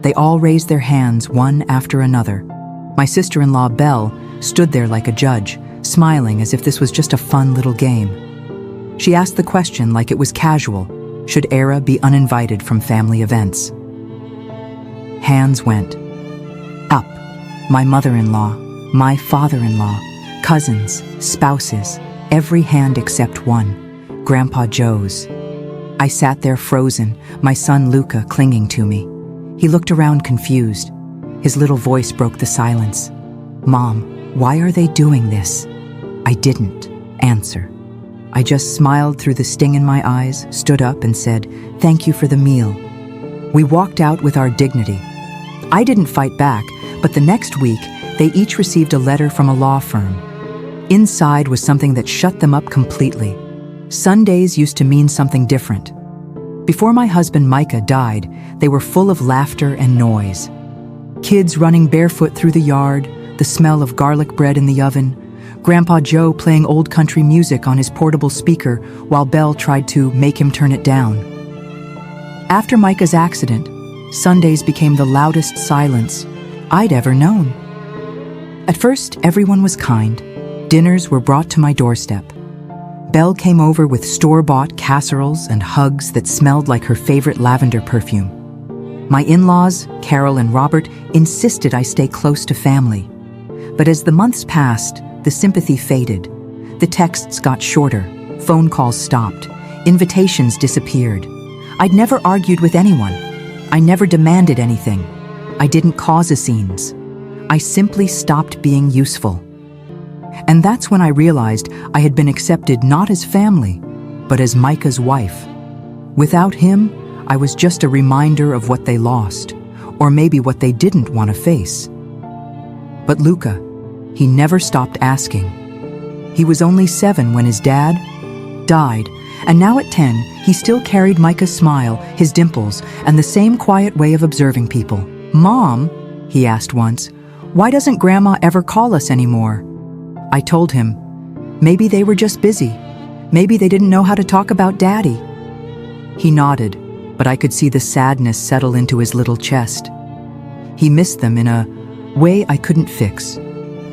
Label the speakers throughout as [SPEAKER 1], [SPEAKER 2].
[SPEAKER 1] They all raised their hands one after another. My sister-in-law, Belle, stood there like a judge, smiling as if this was just a fun little game. She asked the question like it was casual: should Era be uninvited from family events? Hands went up. My mother-in-law, my father-in-law, cousins, spouses, every hand except one, Grandpa Joe's. I sat there frozen, my son Luca clinging to me. He looked around confused. His little voice broke the silence. "Mom, why are they doing this?" I didn't answer. I just smiled through the sting in my eyes, stood up and said, "Thank you for the meal." We walked out with our dignity. I didn't fight back, but the next week, they each received a letter from a law firm. Inside was something that shut them up completely. Sundays used to mean something different. Before my husband Micah died, they were full of laughter and noise. Kids running barefoot through the yard, the smell of garlic bread in the oven, Grandpa Joe playing old country music on his portable speaker while Belle tried to make him turn it down. After Micah's accident, Sundays became the loudest silence I'd ever known. At first, everyone was kind. Dinners were brought to my doorstep. Belle came over with store-bought casseroles and hugs that smelled like her favorite lavender perfume. My in-laws, Carol and Robert, insisted I stay close to family. But as the months passed, the sympathy faded. The texts got shorter, phone calls stopped, invitations disappeared. I'd never argued with anyone. I never demanded anything. I didn't cause scenes. I simply stopped being useful. And that's when I realized I had been accepted not as family, but as Micah's wife. Without him, I was just a reminder of what they lost, or maybe what they didn't want to face. But Luca, he never stopped asking. He was only 7 when his dad died, and now at 10, he still carried Micah's smile, his dimples, and the same quiet way of observing people. "Mom," he asked once, "why doesn't Grandma ever call us anymore?" I told him, maybe they were just busy. Maybe they didn't know how to talk about Daddy. He nodded, but I could see the sadness settle into his little chest. He missed them in a way I couldn't fix,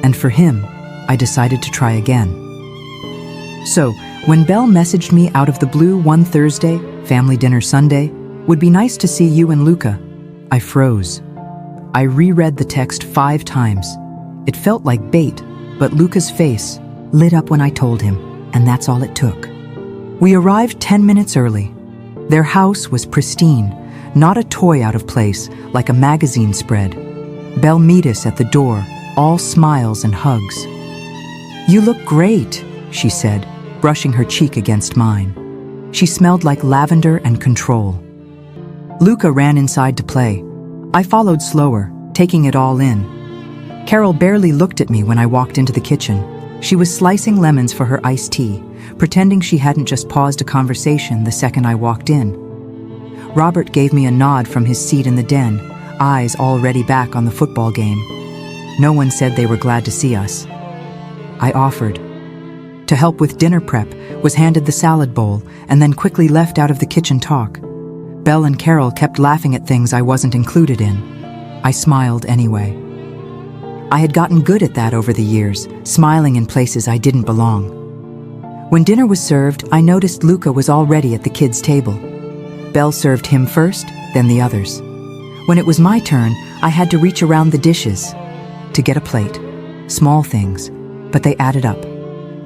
[SPEAKER 1] and for him, I decided to try again. So, when Belle messaged me out of the blue one Thursday, family dinner Sunday, "Would be nice to see you and Luca," I froze. I reread the text 5 times. It felt like bait, but Luca's face lit up when I told him, and that's all it took. We arrived 10 minutes early. Their house was pristine, not a toy out of place, like a magazine spread. Belle met us at the door, all smiles and hugs. "You look great," she said, brushing her cheek against mine. She smelled like lavender and control. Luca ran inside to play. I followed slower, taking it all in. Carol barely looked at me when I walked into the kitchen. She was slicing lemons for her iced tea, pretending she hadn't just paused a conversation the second I walked in. Robert gave me a nod from his seat in the den, eyes already back on the football game. No one said they were glad to see us. I offered. To help with dinner prep, was handed the salad bowl, and then quickly left out of the kitchen talk. Belle and Carol kept laughing at things I wasn't included in. I smiled anyway. I had gotten good at that over the years, smiling in places I didn't belong. When dinner was served, I noticed Luca was already at the kids' table. Belle served him first, then the others. When it was my turn, I had to reach around the dishes to get a plate. Small things, but they added up.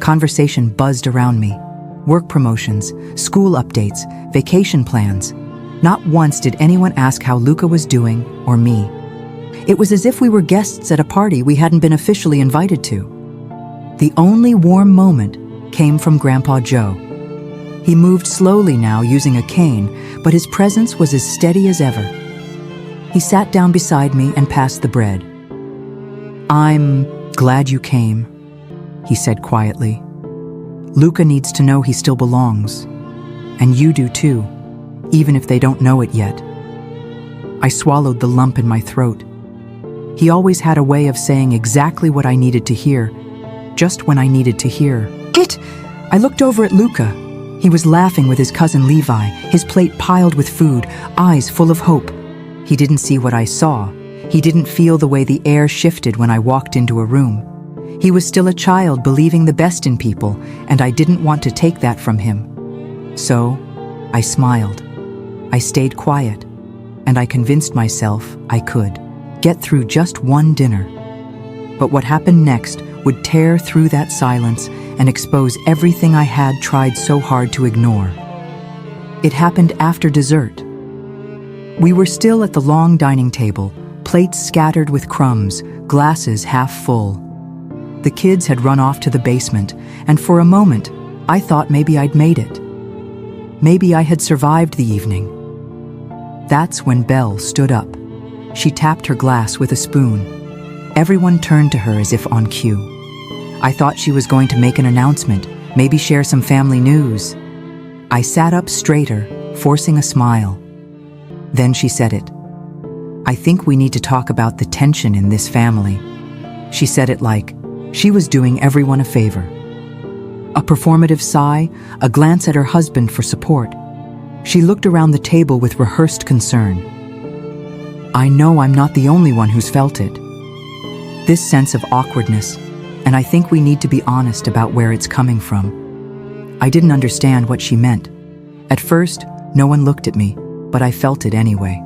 [SPEAKER 1] Conversation buzzed around me. Work promotions, school updates, vacation plans. Not once did anyone ask how Luca was doing or me. It was as if we were guests at a party we hadn't been officially invited to. The only warm moment came from Grandpa Joe. He moved slowly now using a cane, but his presence was as steady as ever. He sat down beside me and passed the bread. "I'm glad you came," he said quietly. "Luca needs to know he still belongs. And you do too, even if they don't know it yet." I swallowed the lump in my throat. He always had a way of saying exactly what I needed to hear, just when I needed to hear it. I looked over at Luca. He was laughing with his cousin Levi, his plate piled with food, eyes full of hope. He didn't see what I saw. He didn't feel the way the air shifted when I walked into a room. He was still a child believing the best in people, and I didn't want to take that from him. So, I smiled. I stayed quiet, and I convinced myself I could get through just one dinner. But what happened next would tear through that silence and expose everything I had tried so hard to ignore. It happened after dessert. We were still at the long dining table, plates scattered with crumbs, glasses half full. The kids had run off to the basement, and for a moment, I thought maybe I'd made it. Maybe I had survived the evening. That's when Belle stood up. She tapped her glass with a spoon. Everyone turned to her as if on cue. I thought she was going to make an announcement, maybe share some family news. I sat up straighter, forcing a smile. Then she said it. "I think we need to talk about the tension in this family." She said it like she was doing everyone a favor. A performative sigh, a glance at her husband for support. She looked around the table with rehearsed concern. I know I'm not the only one who's felt it. This sense of awkwardness, and I think we need to be honest about where it's coming from. I didn't understand what she meant. At first, no one looked at me, but I felt it anyway.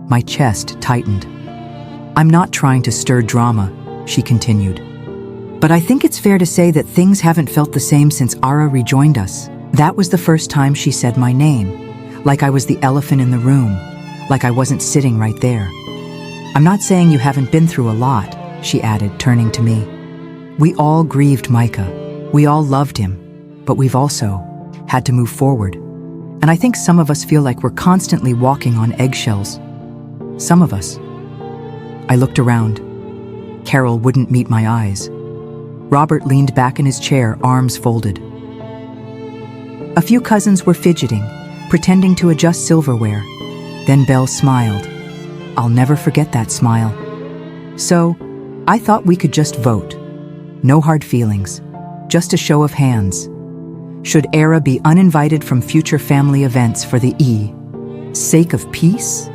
[SPEAKER 1] My chest tightened. "I'm not trying to stir drama," she continued. "But I think it's fair to say that things haven't felt the same since Ara rejoined us." That was the first time she said my name, like I was the elephant in the room, like I wasn't sitting right there. "I'm not saying you haven't been through a lot," she added, turning to me. "We all grieved Micah. We all loved him, but we've also had to move forward. And I think some of us feel like we're constantly walking on eggshells. Some of us." I looked around. Carol wouldn't meet my eyes. Robert leaned back in his chair, arms folded. A few cousins were fidgeting, pretending to adjust silverware. Then Belle smiled. I'll never forget that smile. So, I thought we could just vote. No hard feelings, just a show of hands. Should Era be uninvited from future family events for the sake of peace?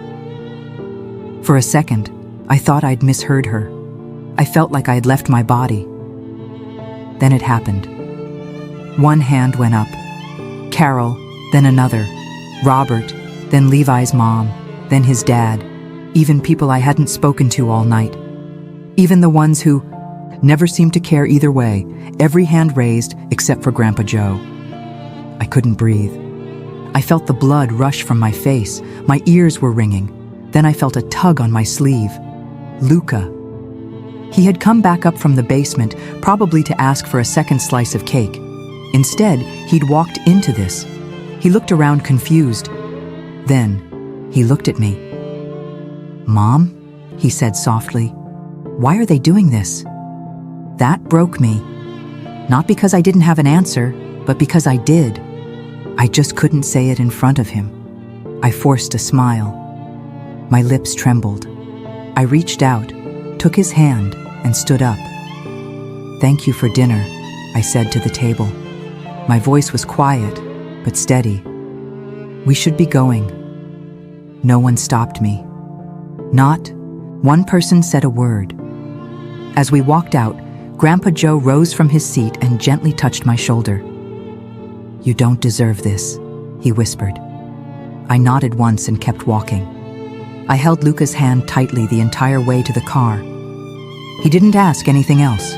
[SPEAKER 1] For a second, I thought I'd misheard her. I felt like I had left my body. Then it happened. One hand went up. Carol, then another. Robert, then Levi's mom, then his dad. Even people I hadn't spoken to all night. Even the ones who never seemed to care either way. Every hand raised except for Grandpa Joe. I couldn't breathe. I felt the blood rush from my face. My ears were ringing. Then I felt a tug on my sleeve. Luca. He had come back up from the basement, probably to ask for a second slice of cake. Instead, he'd walked into this. He looked around confused. Then, he looked at me. "Mom?" he said softly. "Why are they doing this?" That broke me. Not because I didn't have an answer, but because I did. I just couldn't say it in front of him. I forced a smile. My lips trembled. I reached out, took his hand, and stood up. "Thank you for dinner," I said to the table. My voice was quiet, but steady. "We should be going." No one stopped me. Not one person said a word. As we walked out, Grandpa Joe rose from his seat and gently touched my shoulder. "You don't deserve this," he whispered. I nodded once and kept walking. I held Luca's hand tightly the entire way to the car. He didn't ask anything else.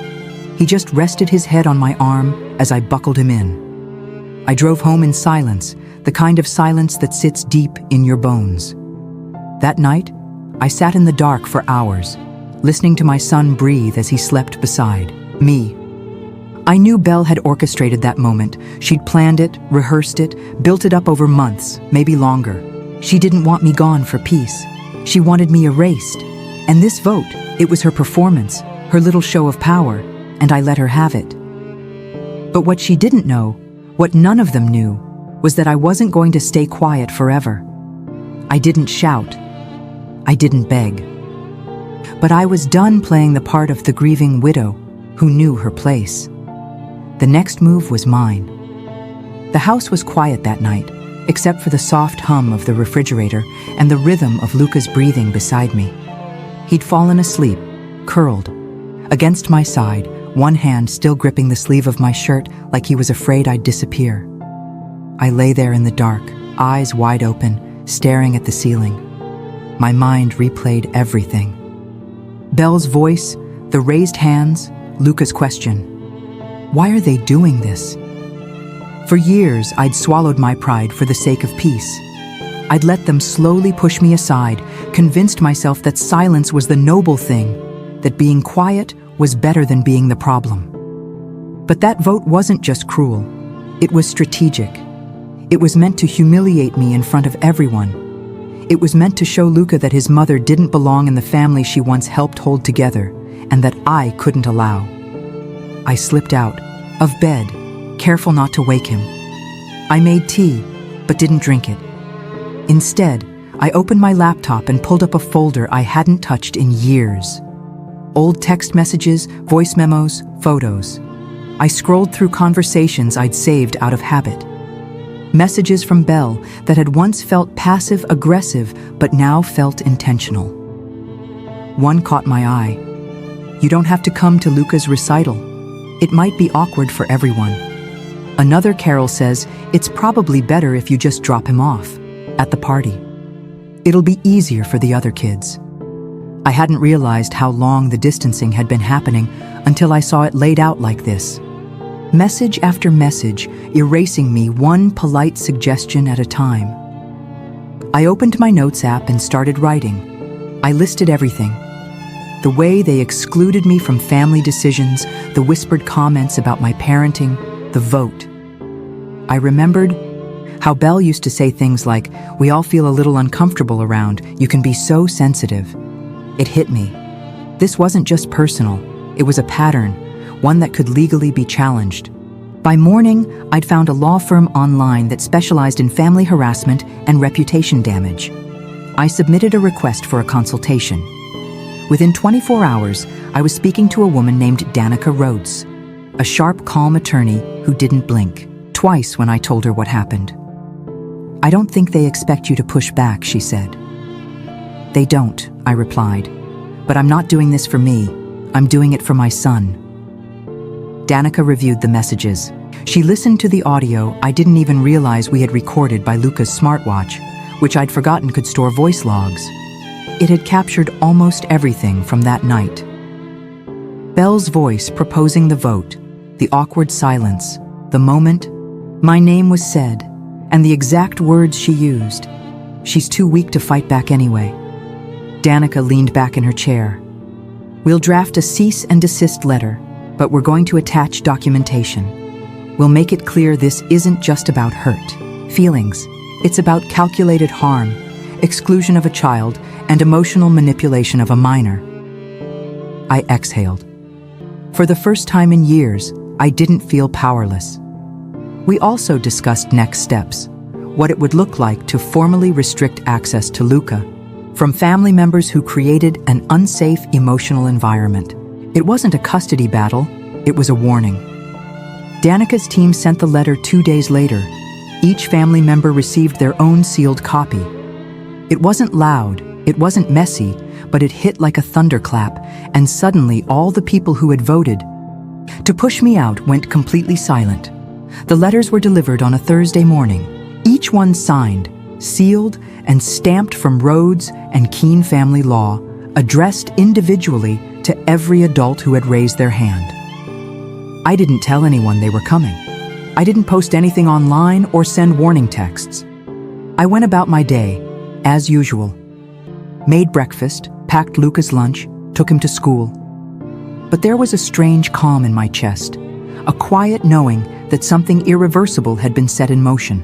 [SPEAKER 1] He just rested his head on my arm as I buckled him in. I drove home in silence, the kind of silence that sits deep in your bones. That night, I sat in the dark for hours, listening to my son breathe as he slept beside me. I knew Belle had orchestrated that moment. She'd planned it, rehearsed it, built it up over months, maybe longer. She didn't want me gone for peace. She wanted me erased. And this vote, it was her performance, her little show of power, and I let her have it. But what she didn't know, what none of them knew, was that I wasn't going to stay quiet forever. I didn't shout. I didn't beg. But I was done playing the part of the grieving widow who knew her place. The next move was mine. The house was quiet that night. except for the soft hum of the refrigerator and the rhythm of Luca's breathing beside me. He'd fallen asleep, curled, against my side, one hand still gripping the sleeve of my shirt like he was afraid I'd disappear. I lay there in the dark, eyes wide open, staring at the ceiling. My mind replayed everything. Belle's voice, the raised hands, Luca's question. Why are they doing this? For years, I'd swallowed my pride for the sake of peace. I'd let them slowly push me aside, convinced myself that silence was the noble thing, that being quiet was better than being the problem. But that vote wasn't just cruel. It was strategic. It was meant to humiliate me in front of everyone. It was meant to show Luca that his mother didn't belong in the family she once helped hold together, and that I couldn't allow. I slipped out of bed, careful not to wake him. I made tea, but didn't drink it. Instead, I opened my laptop and pulled up a folder I hadn't touched in years. Old text messages, voice memos, photos. I scrolled through conversations I'd saved out of habit. Messages from Belle that had once felt passive-aggressive but now felt intentional. One caught my eye. You don't have to come to Luca's recital. It might be awkward for everyone. Another Carol says it's probably better if you just drop him off at the party. It'll be easier for the other kids. I hadn't realized how long the distancing had been happening until I saw it laid out like this. Message after message, erasing me one polite suggestion at a time. I opened my notes app and started writing. I listed everything. The way they excluded me from family decisions, the whispered comments about my parenting, the vote. I remembered how Belle used to say things like, "We all feel a little uncomfortable around. You can be so sensitive." It hit me. This wasn't just personal. It was a pattern, one that could legally be challenged. By morning, I'd found a law firm online that specialized in family harassment and reputation damage. I submitted a request for a consultation. Within 24 hours, I was speaking to a woman named Danica Rhodes, a sharp, calm attorney who didn't blink, twice when I told her what happened. "I don't think they expect you to push back," she said. "They don't," I replied. "But I'm not doing this for me. I'm doing it for my son." Danica reviewed the messages. She listened to the audio I didn't even realize we had recorded by Luca's smartwatch, which I'd forgotten could store voice logs. It had captured almost everything from that night. Belle's voice proposing the vote, the awkward silence, the moment my name was said, and the exact words she used. "She's too weak to fight back anyway." Danica leaned back in her chair. "We'll draft a cease and desist letter, but we're going to attach documentation. We'll make it clear this isn't just about hurt, feelings. It's about calculated harm, exclusion of a child, and emotional manipulation of a minor." I exhaled. For the first time in years, I didn't feel powerless. We also discussed next steps, what it would look like to formally restrict access to Luca from family members who created an unsafe emotional environment. It wasn't a custody battle, it was a warning. Danica's team sent the letter 2 days later. Each family member received their own sealed copy. It wasn't loud, it wasn't messy, but it hit like a thunderclap, and suddenly all the people who had voted to push me out went completely silent. The letters were delivered on a Thursday morning, each one signed, sealed, and stamped from Rhodes and Keene Family Law, addressed individually to every adult who had raised their hand. I didn't tell anyone they were coming. I didn't post anything online or send warning texts. I went about my day, as usual. Made breakfast, packed Luca's lunch, took him to school. But there was a strange calm in my chest, a quiet knowing that something irreversible had been set in motion.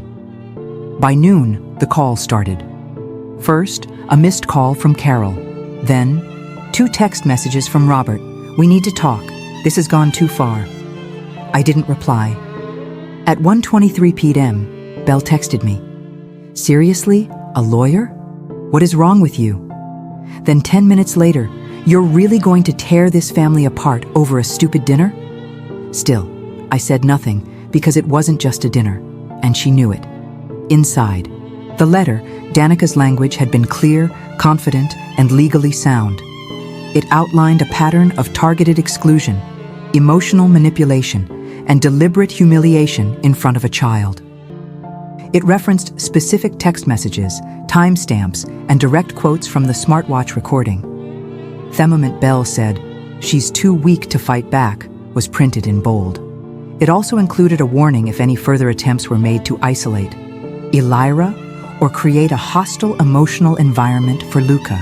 [SPEAKER 1] By noon, the call started. First, a missed call from Carol. Then, 2 text messages from Robert. "We need to talk. This has gone too far." I didn't reply. At 1:23 p.m., Belle texted me. "Seriously? A lawyer? What is wrong with you?" Then 10 minutes later, "You're really going to tear this family apart over a stupid dinner?" Still, I said nothing because it wasn't just a dinner, and she knew it. Inside the letter, Danika's language had been clear, confident, and legally sound. It outlined a pattern of targeted exclusion, emotional manipulation, and deliberate humiliation in front of a child. It referenced specific text messages, timestamps, and direct quotes from the smartwatch recording. Themament Bell said, "She's too weak to fight back," was printed in bold. It also included a warning if any further attempts were made to isolate Elira or create a hostile emotional environment for Luca.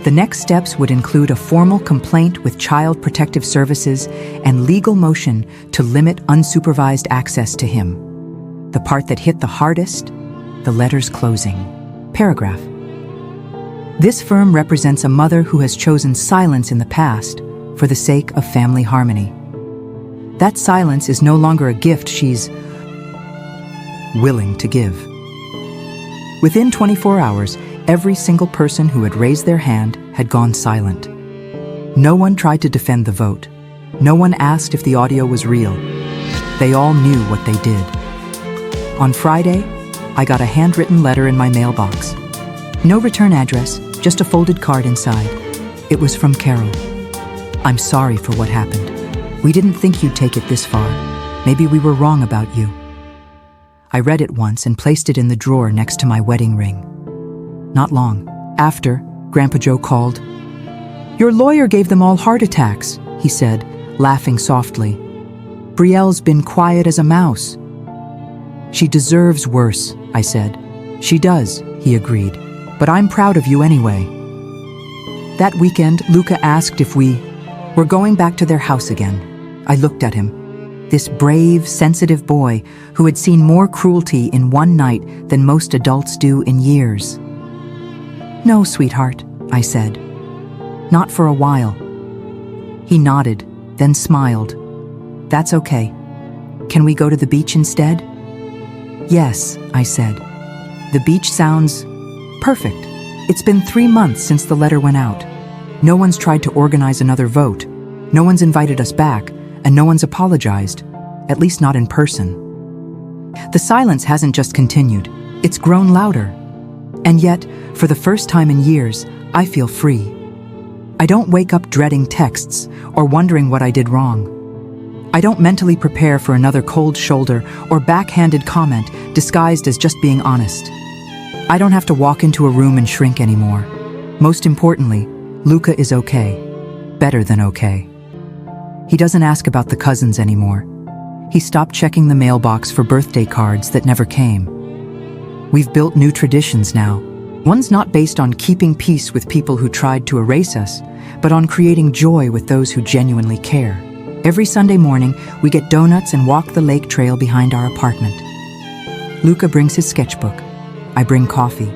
[SPEAKER 1] The next steps would include a formal complaint with Child Protective Services and legal motion to limit unsupervised access to him. The part that hit the hardest, the letter's closing paragraph. This firm represents a mother who has chosen silence in the past for the sake of family harmony. That silence is no longer a gift she's willing to give. Within 24 hours, every single person who had raised their hand had gone silent. No one tried to defend the vote. No one asked if the audio was real. They all knew what they did. On Friday, I got a handwritten letter in my mailbox. No return address, just a folded card inside. It was from Carol. "I'm sorry for what happened. We didn't think you'd take it this far. Maybe we were wrong about you." I read it once and placed it in the drawer next to my wedding ring. Not long after, Grandpa Joe called. "Your lawyer gave them all heart attacks," he said, laughing softly. "Brielle's been quiet as a mouse." "She deserves worse," I said. "She does," he agreed. "But I'm proud of you anyway." That weekend, Luca asked if we were going back to their house again. I looked at him. This brave, sensitive boy who had seen more cruelty in one night than most adults do in years. "No, sweetheart," I said. "Not for a while." He nodded, then smiled. "That's okay. Can we go to the beach instead?" "Yes," I said. "The beach sounds perfect. It's been 3 months since the letter went out. No one's tried to organize another vote. No one's invited us back, and no one's apologized, at least not in person." The silence hasn't just continued, it's grown louder. And yet, for the first time in years, I feel free. I don't wake up dreading texts or wondering what I did wrong. I don't mentally prepare for another cold shoulder or backhanded comment disguised as just being honest. I don't have to walk into a room and shrink anymore. Most importantly, Luca is okay. Better than okay. He doesn't ask about the cousins anymore. He stopped checking the mailbox for birthday cards that never came. We've built new traditions now. One's not based on keeping peace with people who tried to erase us, but on creating joy with those who genuinely care. Every Sunday morning, we get donuts and walk the lake trail behind our apartment. Luca brings his sketchbook. I bring coffee.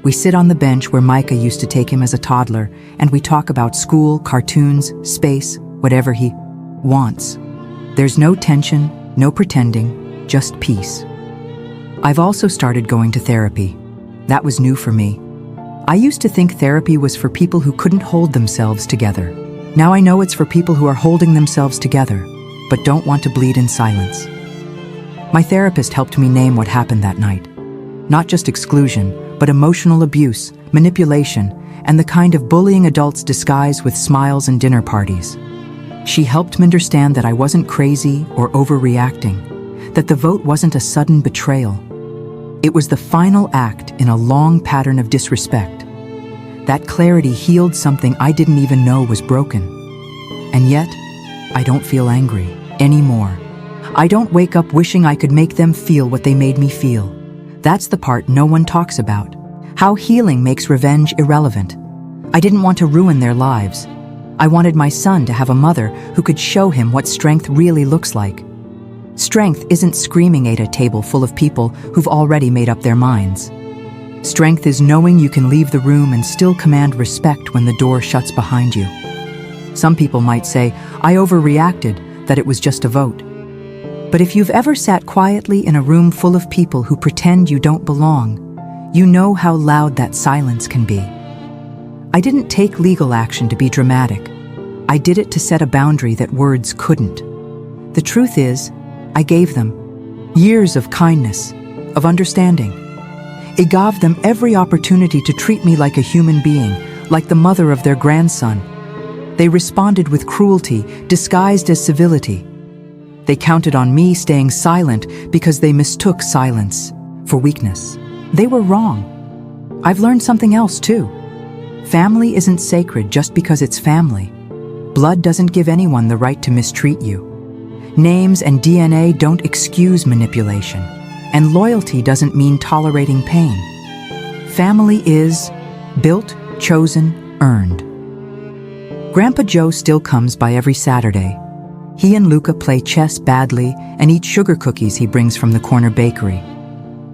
[SPEAKER 1] We sit on the bench where Micah used to take him as a toddler, and we talk about school, cartoons, space, whatever he wants. There's no tension, no pretending, just peace. I've also started going to therapy. That was new for me. I used to think therapy was for people who couldn't hold themselves together. Now I know it's for people who are holding themselves together, but don't want to bleed in silence. My therapist helped me name what happened that night. Not just exclusion, but emotional abuse, manipulation, and the kind of bullying adults disguise with smiles and dinner parties. She helped me understand that I wasn't crazy or overreacting, that the vote wasn't a sudden betrayal. It was the final act in a long pattern of disrespect. That clarity healed something I didn't even know was broken. And yet, I don't feel angry anymore. I don't wake up wishing I could make them feel what they made me feel. That's the part no one talks about. How healing makes revenge irrelevant. I didn't want to ruin their lives. I wanted my son to have a mother who could show him what strength really looks like. Strength isn't screaming at a table full of people who've already made up their minds. Strength is knowing you can leave the room and still command respect when the door shuts behind you. Some people might say, I overreacted, that it was just a vote. But if you've ever sat quietly in a room full of people who pretend you don't belong, you know how loud that silence can be. I didn't take legal action to be dramatic. I did it to set a boundary that words couldn't. The truth is, I gave them years of kindness, of understanding. It gave them every opportunity to treat me like a human being, like the mother of their grandson. They responded with cruelty, disguised as civility. They counted on me staying silent because they mistook silence for weakness. They were wrong. I've learned something else too. Family isn't sacred just because it's family. Blood doesn't give anyone the right to mistreat you. Names and DNA don't excuse manipulation, and loyalty doesn't mean tolerating pain. Family is built, chosen, earned. Grandpa Joe still comes by every Saturday. He and Luca play chess badly and eat sugar cookies he brings from the corner bakery.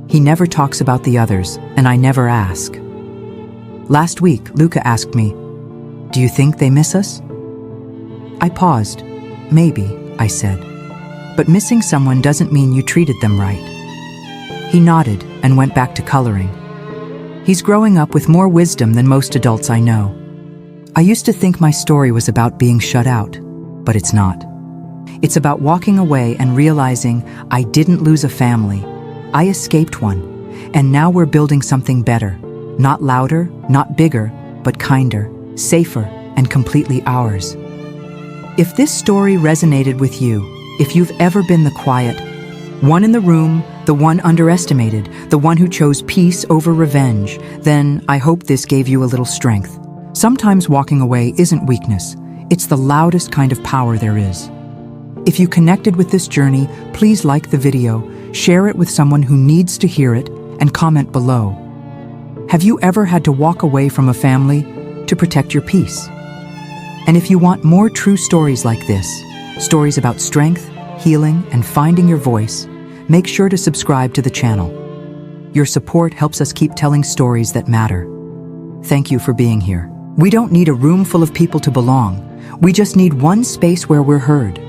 [SPEAKER 1] He never talks about the others, and I never ask. Last week, Luca asked me, "Do you think they miss us?" I paused. "Maybe," I said. "But missing someone doesn't mean you treated them right." He nodded and went back to coloring. He's growing up with more wisdom than most adults I know. I used to think my story was about being shut out, but it's not. It's about walking away and realizing I didn't lose a family. I escaped one, and now we're building something better. Not louder, not bigger, but kinder, safer, and completely ours. If this story resonated with you, if you've ever been the quiet one in the room, the one underestimated, the one who chose peace over revenge, then I hope this gave you a little strength. Sometimes walking away isn't weakness. It's the loudest kind of power there is. If you connected with this journey, please like the video, share it with someone who needs to hear it, and comment below. Have you ever had to walk away from a family to protect your peace? And if you want more true stories like this, stories about strength, healing, and finding your voice, make sure to subscribe to the channel. Your support helps us keep telling stories that matter. Thank you for being here. We don't need a room full of people to belong. We just need one space where we're heard.